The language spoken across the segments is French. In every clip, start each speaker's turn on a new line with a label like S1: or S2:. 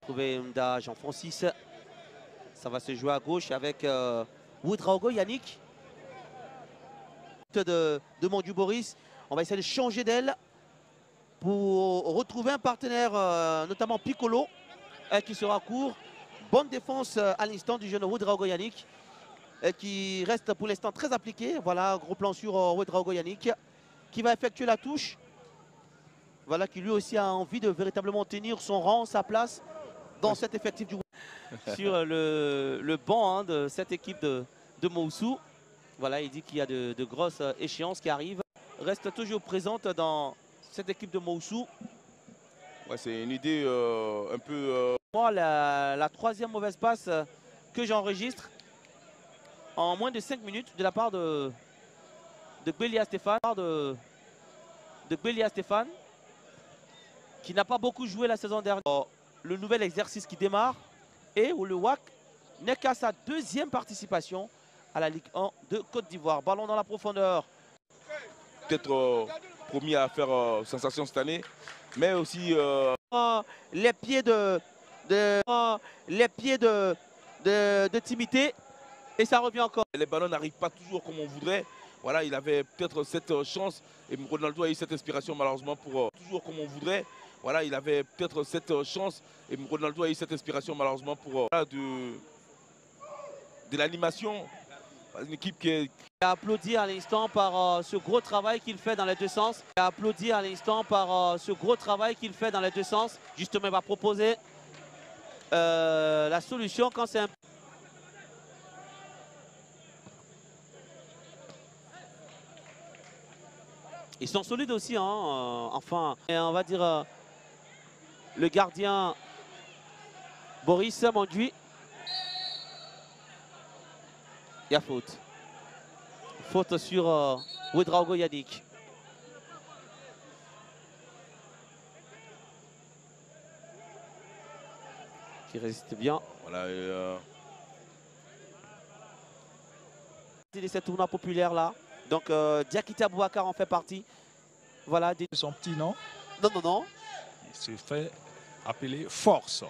S1: Trouver Mda Jean-Francis. Ça va se jouer à gauche avec Ouedraogo Yannick. De Mondiou Boris. On va essayer de changer d'aile pour retrouver un partenaire, notamment Piccolo, qui sera court. Bonne défense à l'instant du jeune Ouedraogo Yannick, qui reste pour l'instant très appliqué. Voilà, gros plan sur Ouedraogo Yannick, qui va effectuer la touche. Voilà, qui lui aussi a envie de véritablement tenir son rang, sa place dans cet effectif du sur le banc de cette équipe de Moussou. Voilà, il dit qu'il y a de grosses échéances qui arrivent. Reste toujours présente dans cette équipe de Moussou.
S2: Ouais, c'est une idée un peu...
S1: Moi, la troisième mauvaise passe que j'enregistre en moins de 5 minutes de la part de Bélia Stéphane. De Bélia Stéphane, qui n'a pas beaucoup joué la saison dernière. Le nouvel exercice qui démarre et où le WAC n'est qu'à sa deuxième participation à la Ligue 1 de Côte d'Ivoire. Ballon dans la profondeur.
S2: Peut-être promis à faire sensation cette année, mais aussi...
S1: les pieds de Timité, et ça revient encore.
S2: Les ballons n'arrivent pas toujours comme on voudrait. Voilà, il avait peut-être cette chance et Ronaldo a eu cette inspiration malheureusement pour toujours comme on voudrait. Voilà, il avait peut-être cette chance et Ronaldo a eu cette inspiration malheureusement pour de l'animation. Une équipe qui est...
S1: Applaudi à l'instant par ce gros travail qu'il fait dans les deux sens. Applaudi à l'instant par ce gros travail qu'il fait dans les deux sens. Justement, il va proposer la solution quand c'est un... Ils sont solides aussi, hein, enfin. Et on va dire le gardien Boris Monduit. Il y a faute. Faute sur Ouedraogo Yannick. Qui résiste bien.
S2: Voilà,
S1: ce tournoi populaire là. Donc Diakité Aboubacar en fait partie. Voilà.
S3: Son petit nom.
S1: Non, non, non.
S3: Il se fait appeler Force.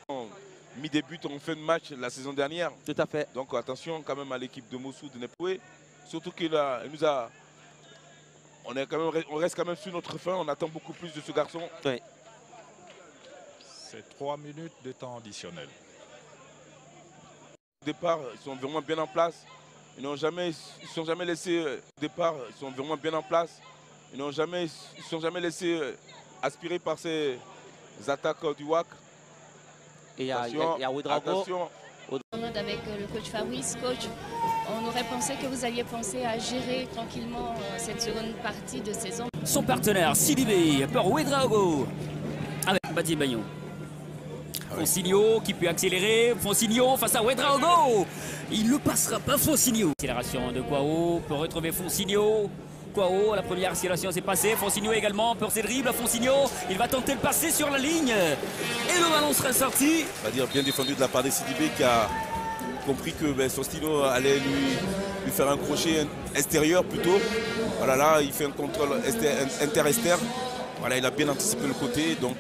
S2: Mis des buts en fin de match la saison dernière.
S1: Tout à fait.
S2: Donc attention quand même à l'équipe de Moussou de Nepoué. Surtout qu'il nous a... On reste quand même sur notre fin. On attend beaucoup plus de ce garçon.
S1: Oui.
S3: C'est 3 minutes de temps additionnel.
S2: Au départ, ils sont vraiment bien en place. Ils ne sont jamais laissés... Au départ, ils sont vraiment bien en place. Ils ne sont jamais laissés aspirer par ces attaques du WAC.
S1: Et il y a Ouedraogo.
S4: Avec le coach Fabrice, coach, on aurait pensé que vous alliez penser à gérer tranquillement cette seconde partie de saison.
S5: Son partenaire Sidibé pour Ouedraogo avec Badi Bagnon. Fonsigno qui peut accélérer. Fonsigno face à Ouedraogo. Il ne passera pas Fonsigno. Accélération de Kwao pour retrouver Fonsigno. Kwao, la première accélération s'est passée. Fonsigno également pour ses dribbles. Fonsigno, il va tenter de passer sur la ligne. Et le ballon sera sorti.
S2: On va dire bien défendu de la part de Sidibé qui a compris que son stylo allait lui faire un crochet extérieur plutôt. Voilà, là il fait un contrôle inter-externe. Voilà, il a bien anticipé le côté, donc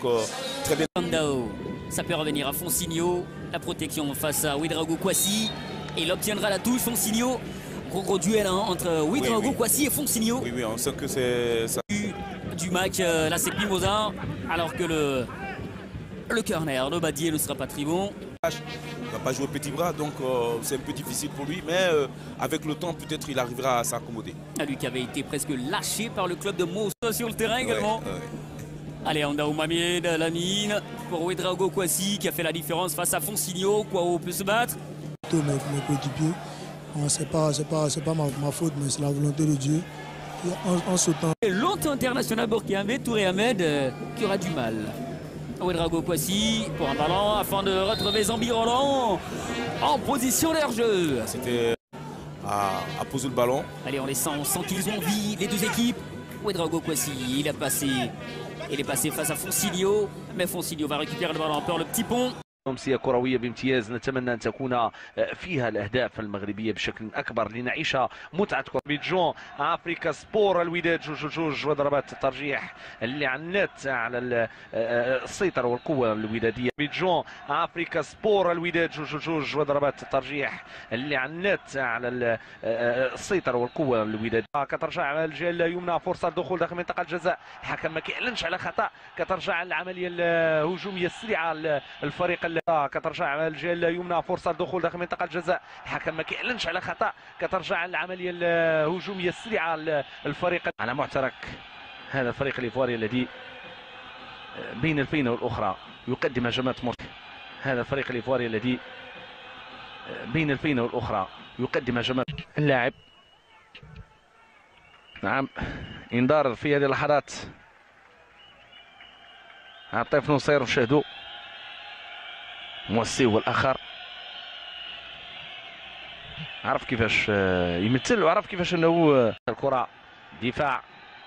S2: très bien.
S5: Andao, ça peut revenir à Fonsigno. La protection face à Ouedraogo Kwasi. Et il obtiendra la touche, Fonsigno. Gros duel entre Ouedraogo Kwasi et Fonsigno.
S2: Oui, on sent que c'est ça.
S5: Du match, là c'est Pimouza, alors que le corner de Badié ne sera pas très bon.
S2: Il ne va pas jouer petit bras, donc c'est un peu difficile pour lui, mais avec le temps, peut-être il arrivera à s'accommoder.
S5: Lui qui avait été presque lâché par le club de Moussa sur le terrain également. Ouais. Allez, Andao Mamie de la mine pour Ouedraogo Kwasi qui a fait la différence face à Fonsigno. Kwao peut se battre.
S6: Tous mes coéquipiers, c'est pas ma faute, mais c'est la volonté de Dieu. En sautant.
S5: L'autre international burkinabé, Touré Ahmed, qui aura du mal. Ouedraogo Kwasi pour un ballon afin de retrouver Zambi Roland en position d'air-jeu.
S2: C'était à poser le ballon.
S5: Allez, on sent qu'ils ont envie, les deux équipes. Ouedraogo Kwasi, il est passé face à Fonsigno, mais Fonsigno va récupérer le ballon par le petit pont.
S7: أمسية كروية بامتياز، نتمنى أن تكون فيها الأهداف المغربية بشكل أكبر لنعيش متعة بيجون أفريكا سبور. الوداد 2-2 وضربات الترجيح اللي عنت على السيطرة والقوة الودادية. بيجون أفريكا سبور. الوداد 2-2 وضربات الترجيح اللي عنت على السيطرة والقوة الودادية. كترجع الجهة اليمنى، فرصة الدخول داخل منطقة الجزاء، الحكم ما كيعلنش على خطأ. كترجع العملية الهجومية السريعة الفريق. كترجع الجهة اليمنى، فرصة الدخول داخل منطقة الجزاء، الحكم ما كيعلنش على خطأ. كترجع العملية الهجومية السريعة الفريق على معترك هذا الفريق الإيفواري الذي بين الفينة والأخرى يقدم هجمات هذا الفريق الإيفواري الذي بين الفينة والأخرى يقدم هجمات. اللاعب نعم انذار في هذه اللحظات. عطيف نصير نشاهدوا موسي هو الاخر، عرف كيفاش يمثل وعرف كيفاش انه الكره دفاع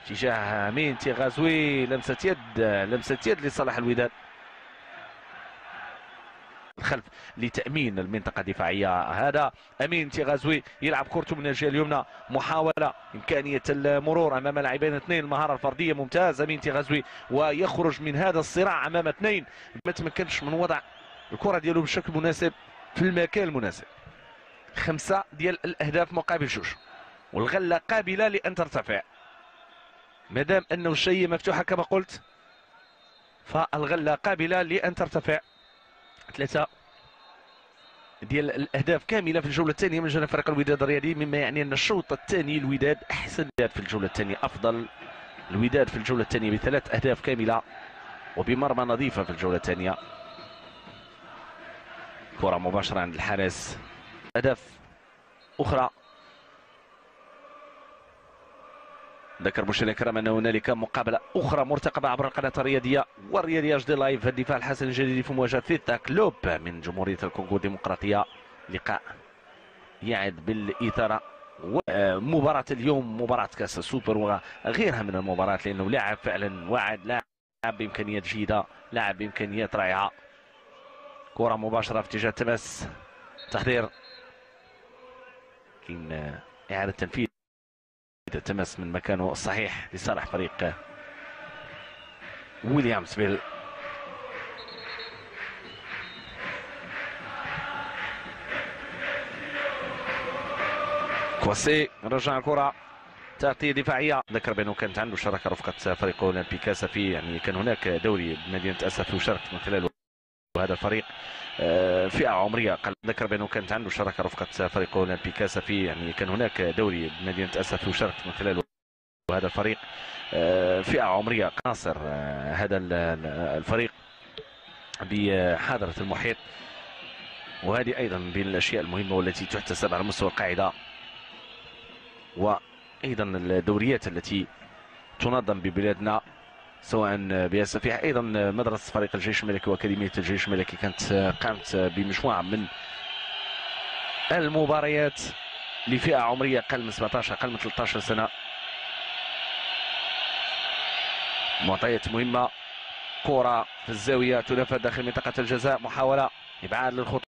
S7: اتجاه امين تيغازوي، لمسه يد لصالح الوداد الخلف لتامين المنطقه الدفاعيه. هذا امين تيغازوي يلعب كرته من الجهه اليمنى، محاوله امكانيه المرور امام لاعبين اثنين، المهاره الفرديه ممتاز امين تيغازوي، ويخرج من هذا الصراع امام اثنين، ما تمكنش من وضع الكره ديالو بشكل مناسب في المكان المناسب. 5 ديال الاهداف مقابل 2، والغله قابله لان ترتفع مادام انه الشيء مفتوحه كما قلت، فالغله قابله لان ترتفع. 3 ديال الاهداف كامله في الجوله الثانيه من جانب فريق الوداد الرياضي، مما يعني ان الشوط الثاني الوداد احسن في الجوله الثانيه، افضل الوداد في الجوله الثانيه ب3 اهداف كامله وبمرمى نظيفه في الجوله الثانيه. كره مباشره عند الحارس. اهداف اخرى. ذكر مشاهدينا الكرام ان هنالك مقابله اخرى مرتقبه عبر القناه الرياضيه والرياضيه اتش دي لايف. الدفاع الحسن الجديد في مواجهه فيتا كلوب من جمهوريه الكونغو الديمقراطيه. لقاء يعد بالاثاره. ومباراه اليوم مباراه كاس السوبر وغيرها من المباريات، لانه لاعب فعلا واعد، لاعب بامكانيات جيده، لاعب بامكانيات رائعه. كره مباشره في اتجاه التماس، تحضير لكن اعاده تنفيذ التماس من مكانه الصحيح لصالح فريق ويليامزفيل. كواسي رجع الكره، تغطيه دفاعيه. ذكر بانه كانت عنده شراكه رفقه فريق اولمبيك اسفي، يعني كان هناك دوري بمدينه اسفي وشارك من خلاله هذا الفريق فئه عمريه. ذكر بانه كانت عنده شراكه رفقه فريق اولمبيك اسفي، يعني كان هناك دوري بمدينه اسفي وشارك من خلاله هذا الفريق فئه عمريه قاصر هذا الفريق بحاضره المحيط. وهذه ايضا من الاشياء المهمه والتي تحتسب على مستوى القاعده، وايضا الدوريات التي تنظم ببلادنا سواء بأسفيح. ايضا مدرسه فريق الجيش الملكي واكاديميه الجيش الملكي كانت قامت بمجموعه من المباريات لفئه عمريه اقل من 17 اقل من 13 سنه. معطيات مهمه. كره في الزاويه تنفذ داخل منطقه الجزاء، محاوله ابعاد للخطوط